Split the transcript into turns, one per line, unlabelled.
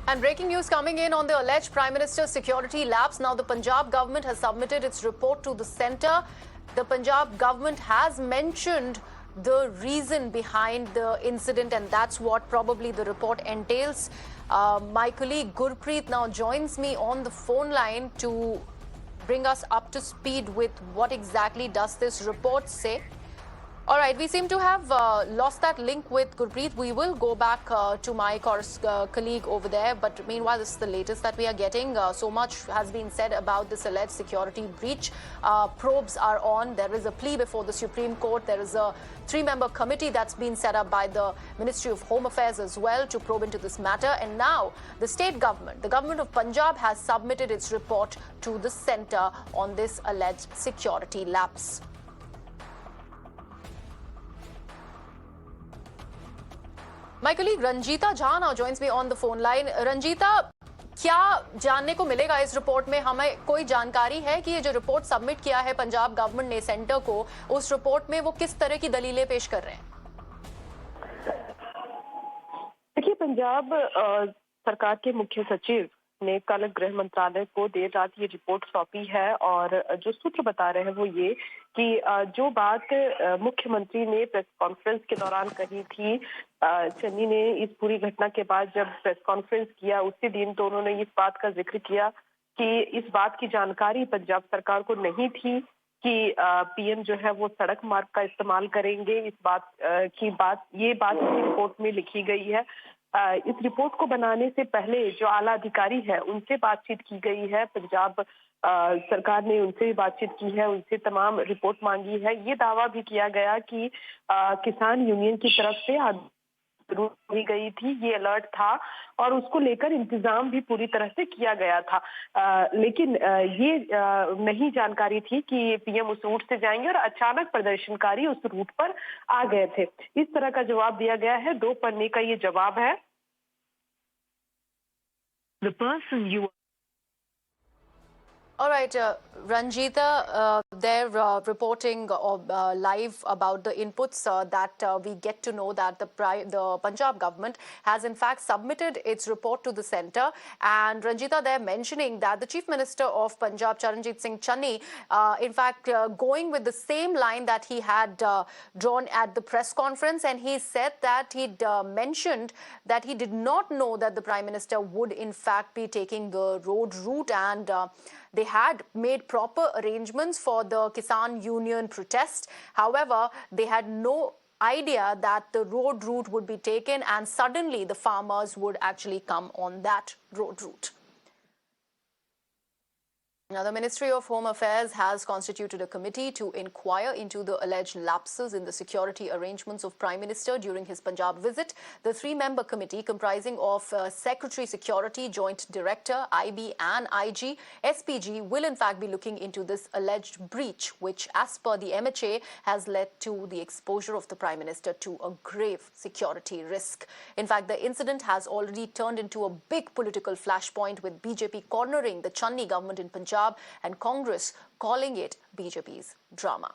And breaking news coming in on the alleged Prime Minister's security lapse. Now, the Punjab government has submitted its report to the centre. The Punjab government has mentioned the reason behind the incident, and that's what probably the report entails. My colleague Gurpreet now joins me on the phone line to bring us up to speed with what exactly does this report say. All right, we seem to have lost that link with Gurpreet. We will go back to my colleague over there. But meanwhile, this is the latest that we are getting. So much has been said about this alleged security breach. Probes are on. There is a plea before the Supreme Court. There is a three-member committee that's been set up by the Ministry of Home Affairs as well to probe into this matter. And now the state government, the government of Punjab, has submitted its report to the centre on this alleged security lapse. My colleague Ranjita Jha now joins me on the phone line. Ranjita, क्या जानने को मिलेगा इस report में? हमें कोई जानकारी है कि ये जो रिपोर्ट सबमिट किया है पंजाब गवर्नमेंट ने सेंटर को, उस रिपोर्ट में वो किस तरह की दलीलें पेश कर रहे हैं?
देखिए, पंजाब सरकार के मुख्य सचिव ने कल गृह मंत्रालय को देर रात ये रिपोर्ट सौंपी है और जो सूत्र बता रहे हैं वो ये कि जो बात मुख्यमंत्री ने प्रेस कॉन्फ्रेंस के दौरान कही थी, चन्नी ने इस पूरी घटना के बाद जब प्रेस कॉन्फ्रेंस किया उसी दिन तो उन्होंने इस बात का जिक्र किया कि इस बात की जानकारी पंजाब सरकार को नहीं थी कि पीएम जो है वो सड़क मार्ग का इस्तेमाल करेंगे। इस बात ये बात इस रिपोर्ट में लिखी गई है। इस रिपोर्ट को बनाने से पहले जो आला अधिकारी है उनसे बातचीत की गई है। पंजाब सरकार ने उनसे भी बातचीत की है, उनसे तमाम रिपोर्ट मांगी है। ये दावा भी किया गया कि किसान यूनियन की तरफ से जरूर की गई थी, ये अलर्ट था और उसको लेकर इंतजाम भी पूरी तरह से किया गया था। लेकिन ये नहीं जानकारी थी कि पीएम उस रूट से जाएंगे और अचानक प्रदर्शनकारी उस रूट पर आ गए थे। इस तरह का जवाब दिया गया है। 2 पन्ने का ये जवाब है।
The person you All right, Ranjita, they're reporting live about the inputs that we get to know that the Punjab government has in fact submitted its report to the centre. And Ranjita, they're mentioning that the Chief Minister of Punjab, Charanjit Singh Channi, in fact, going with the same line that he had drawn at the press conference, and he said that he'd mentioned that he did not know that the Prime Minister would in fact be taking the road route, and they had made proper arrangements for the Kisan Union protest. However, they had no idea that the road route would be taken and suddenly the farmers would actually come on that road route. Now, the Ministry of Home Affairs has constituted a committee to inquire into the alleged lapses in the security arrangements of Prime Minister during his Punjab visit. The 3-member committee, comprising of Secretary Security, Joint Director, IB and IG, SPG, will in fact be looking into this alleged breach, which as per the MHA has led to the exposure of the Prime Minister to a grave security risk. In fact, the incident has already turned into a big political flashpoint, with BJP cornering the Channi government in Punjab and Congress calling it BJP's drama.